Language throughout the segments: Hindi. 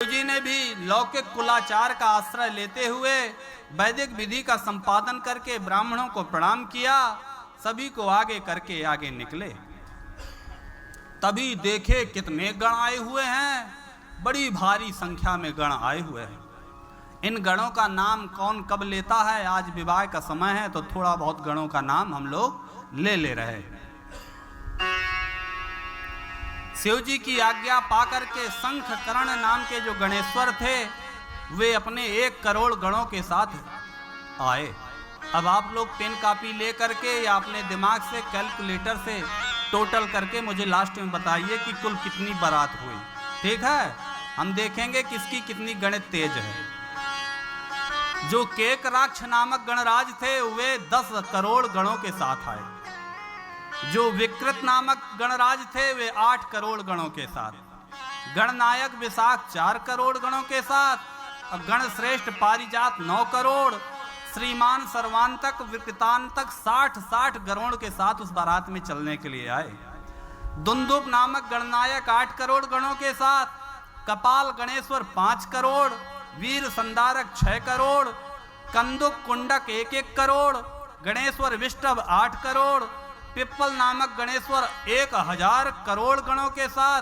जी ने भी लौकिक कुलाचार का आश्रय लेते हुए वैदिक विधि का संपादन करके ब्राह्मणों को प्रणाम किया, सभी को आगे करके आगे निकले। तभी देखे कितने गण आए हुए हैं, बड़ी भारी संख्या में गण आए हुए हैं। इन गणों का नाम कौन कब लेता है, आज विवाह का समय है तो थोड़ा बहुत गणों का नाम हम लोग ले रहे हैं। शिव जी की आज्ञा पाकर के शंख कर्ण नाम के जो गणेश्वर थे वे अपने 1 करोड़ गणों के साथ आए। अब आप लोग पेन कापी ले करके या अपने दिमाग से कैलकुलेटर से टोटल करके मुझे लास्ट में बताइए कि कुल कितनी बारात हुई। ठीक है, हम देखेंगे किसकी कितनी गणित तेज है। जो केकराक्ष नामक गणराज थे वे 10 करोड़ गणों के साथ आए। जो विकृत नामक गणराज थे वे 8 करोड़ गणों के साथ, गणनायक विशाख 4 करोड़ गणों के साथ, और गणश्रेष्ठ पारिजात 9 करोड़, श्रीमान सर्वांतक विकृतांतक 60 गणों के साथ उस बारात में चलने के लिए आए। दुंदुभ नामक गणनायक 8 करोड़ गणों के साथ, कपाल गणेश्वर 5 करोड़, वीर संधारक 6 करोड़, कंदुक कुंडक 1 करोड़, गणेश्वर विष्टभ 8 करोड़, पिप्पल नामक गणेश्वर 1000 करोड़ गणों के साथ,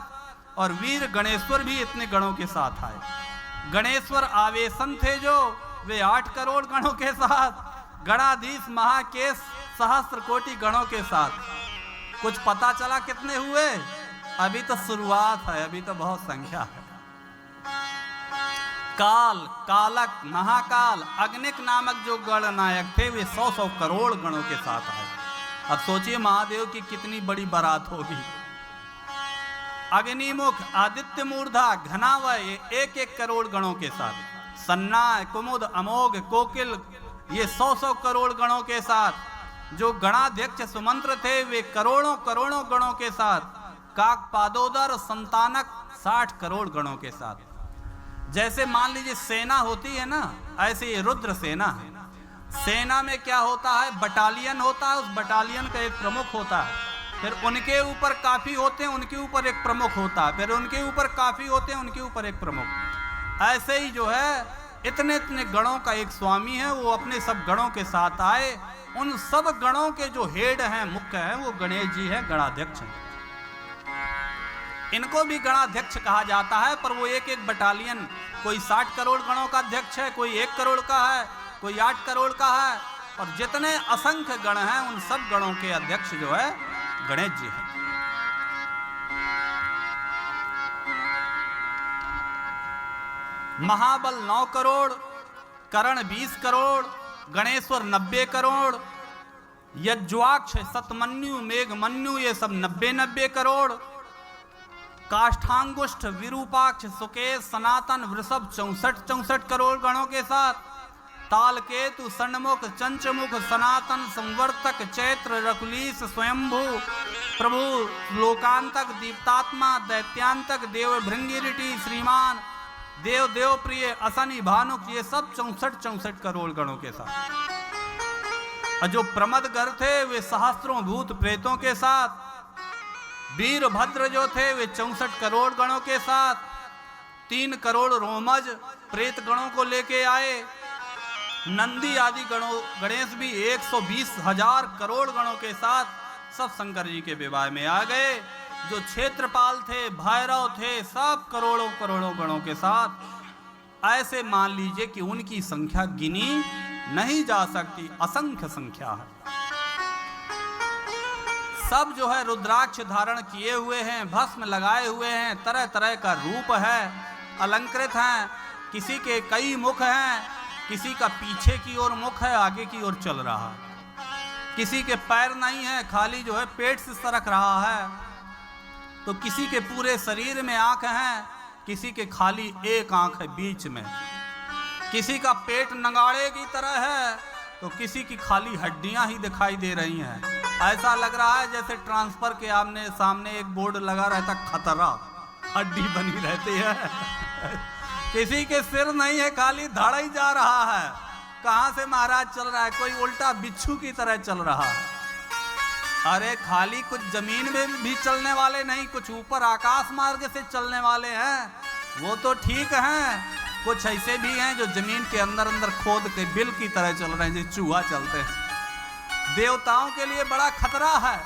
और वीर गणेश्वर भी इतने गणों के साथ आए। गणेश्वर आवेशन थे जो वे 8 करोड़ गणों के साथ, गणाधीश महाकेश सहस्त्र कोटि गणों के साथ। कुछ पता चला कितने हुए? अभी तो शुरुआत है, अभी तो बहुत संख्या है। काल, कालक, महाकाल, अग्निक नामक जो गणनायक थे वे 100 करोड़ गणों के साथ आए। अब सोचिए महादेव की कितनी बड़ी बारात होगी। अग्निमुख, आदित्य मूर्धा, घनावय 1 करोड़ गणों के साथ, सन्ना, कुमुद, अमोघ, कोकिल ये 100 करोड़ गणों के साथ। जो गणाध्यक्ष सुमंत्र थे वे करोड़ों गणों के साथ, काक पादोदर संतानक 60 करोड़ गणों के साथ। जैसे मान लीजिए सेना होती है ना, ऐसे ये रुद्र सेना है। सेना में क्या होता है, बटालियन होता है, उस बटालियन का एक प्रमुख होता है, फिर उनके ऊपर काफी होते हैं, उनके ऊपर एक प्रमुख होता है, फिर उनके ऊपर काफी होते हैं, उनके ऊपर एक प्रमुख। ऐसे ही जो है इतने गणों का एक स्वामी है, वो अपने सब गणों के साथ आए। उन सब गणों के जो हेड हैं, मुख्य हैं, वो गणेश जी हैं, गणाध्यक्ष हैं। इनको भी गणाध्यक्ष कहा जाता है, पर वो एक बटालियन, कोई 60 करोड़ गणों का अध्यक्ष है, कोई 1 करोड़ का है, कोई 8 करोड़ का है, और जितने असंख्य गण हैं उन सब गणों के अध्यक्ष जो है गणेश जी हैं। महाबल 9 करोड़, करण 20 करोड़, गणेश्वर 90 करोड़, यज्वाक्ष, सतमन्यु, मेघमन्यु ये सब 90 करोड़, काष्ठांगुष्ठ, विरूपाक्ष, सुकेश, सनातन, वृषभ 64 करोड़ गणों के साथ, तालकेतु, षण्मुख, चंचमुख, सनातन, संवर्तक, चैत्र, रकुलीश, स्वयंभू, प्रभु, लोकांतक, दीप्तात्मा, दैत्यांतक, देव भृंगिरिटी, श्रीमान, देव देवप्रिय, असनी, भानुक ये सब 64 करोड़ गणों के साथ। और जो प्रमदगर थे वे सहस्त्रों भूत प्रेतों के साथ। वीरभद्र जो थे वे 64 करोड़ गणों के साथ। 3 करोड़ रोमज प्रेत गणों को लेके आए। नंदी आदि गणेश भी 120,000 करोड़ गणों के साथ सब शंकर जी के विवाह में आ गए। जो क्षेत्रपाल थे, भैरव थे, सब करोड़ों गणों के साथ। ऐसे मान लीजिए कि उनकी संख्या गिनी नहीं जा सकती, असंख्य संख्या है। सब जो है रुद्राक्ष धारण किए हुए हैं, भस्म लगाए हुए हैं, तरह तरह का रूप है, अलंकृत हैं। किसी के कई मुख हैं, किसी का पीछे की ओर मुख है, आगे की ओर चल रहा है। किसी के पैर नहीं है, खाली जो है पेट से सरक रहा है। तो किसी के पूरे शरीर में आंख है, किसी के खाली एक आंख है बीच में। किसी का पेट नगाड़े की तरह है, तो किसी की खाली हड्डियां ही दिखाई दे रही हैं। ऐसा लग रहा है जैसे ट्रांसफर के आमने सामने एक बोर्ड लगा रहता, खतरा, हड्डी बनी रहती है। किसी के सिर नहीं है, खाली धड़ ही जा रहा है। कहां से महाराज चल रहा है? कोई उल्टा बिच्छू की तरह चल रहा है। अरे खाली कुछ जमीन में भी चलने वाले नहीं, कुछ ऊपर आकाश मार्ग से चलने वाले हैं। वो तो ठीक हैं, कुछ ऐसे भी हैं जो जमीन के अंदर अंदर खोद के बिल की तरह चल रहे हैं, जो चूहा चलते हैं। देवताओं के लिए बड़ा खतरा है।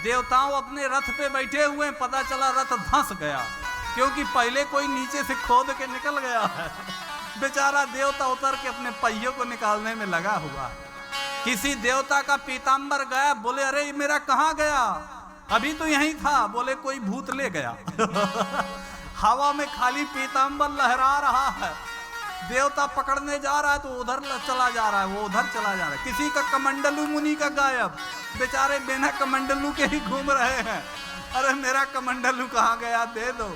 देवताओं अपने रथ पे बैठे हुए हैं, पता चला रथ धंस गया, क्योंकि पहले कोई नीचे से खोद के निकल गया है। बेचारा देवता उतर के अपने पहियों को निकालने में लगा हुआ। किसी देवता का पीताम्बर गया, बोले अरे ये मेरा कहाँ गया, अभी तो यहीं था, बोले कोई भूत ले गया। हवा में खाली पीताम्बर लहरा रहा है, देवता पकड़ने जा रहा है तो उधर चला जा रहा है, वो उधर चला जा रहा है। किसी का कमंडलू मुनि का गायब, बेचारे बिना कमंडलू के ही घूम रहे हैं, अरे मेरा कमंडलू कहाँ गया, दे दो।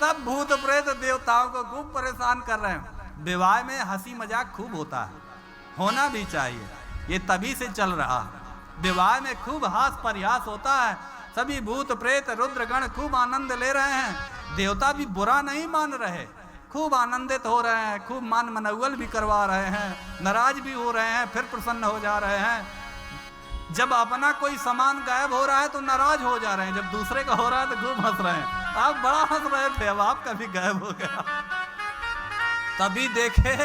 सब भूत प्रेत देवताओं को खूब परेशान कर रहे हैं। विवाह में हंसी मजाक खूब होता है, होना भी चाहिए, ये तभी से चल रहा है। विवाह में खूब हास परिहास होता है, सभी भूत प्रेत रुद्रगण खूब आनंद ले रहे हैं। देवता भी बुरा नहीं मान रहे, खूब आनंदित हो रहे हैं, खूब मान मनौवल भी करवा रहे हैं, नाराज भी हो रहे हैं, फिर प्रसन्न हो जा रहे हैं। जब अपना कोई सामान गायब हो रहा है तो नाराज हो जा रहे हैं, जब दूसरे का हो रहा है तो खूब हंस रहे हैं। आप बड़ा हंस रहे थे, अब आपका भी गायब हो गया। तभी देखे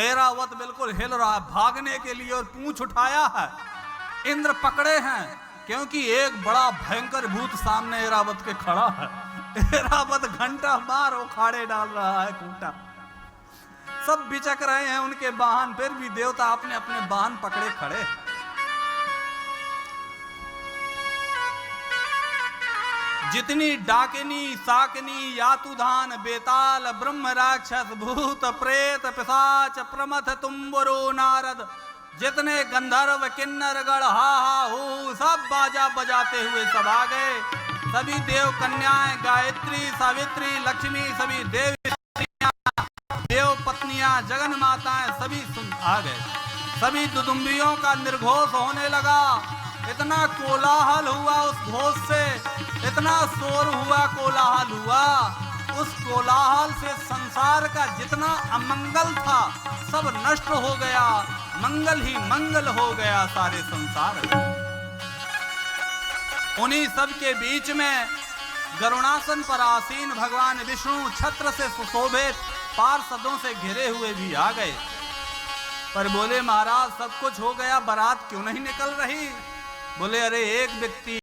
ऐरावत बिल्कुल हिल रहा है भागने के लिए और पूंछ उठाया है। इंद्र पकड़े हैं, क्योंकि एक बड़ा भयंकर भूत सामने ऐरावत के खड़ा है। ऐरावत घंटा मार उखाड़े डाल रहा है खूंटा, सब बिचक रहे हैं उनके वाहन, फिर भी देवता अपने अपने वाहन पकड़े खड़े। जितनी डाकिनी साकिनी यातुधान बेताल ब्रह्म राक्षस भूत प्रेत पिशाच प्रमथ तुम्बरो नारद, जितने गंधर्व किन्नर गण हा हा हू सब बाजा बजाते हुए सब आ गए। सभी देव कन्याएं गायत्री सावित्री लक्ष्मी, सभी देव देव पत्नियां जगन माताएं सभी आ गए। सभी दुदुम्बियों का निर्घोष होने लगा, इतना कोलाहल हुआ उस घोष से, इतना शोर हुआ, कोलाहल हुआ, उस कोलाहल से संसार का जितना अमंगल था सब नष्ट हो गया, मंगल ही मंगल हो गया सारे संसार में। उन्हीं सब के बीच में गरुणासन पर आसीन भगवान विष्णु छत्र से सुशोभित पार्षदों से घिरे हुए भी आ गए। पर बोले महाराज सब कुछ हो गया, बारात क्यों नहीं निकल रही? बोले अरे एक व्यक्ति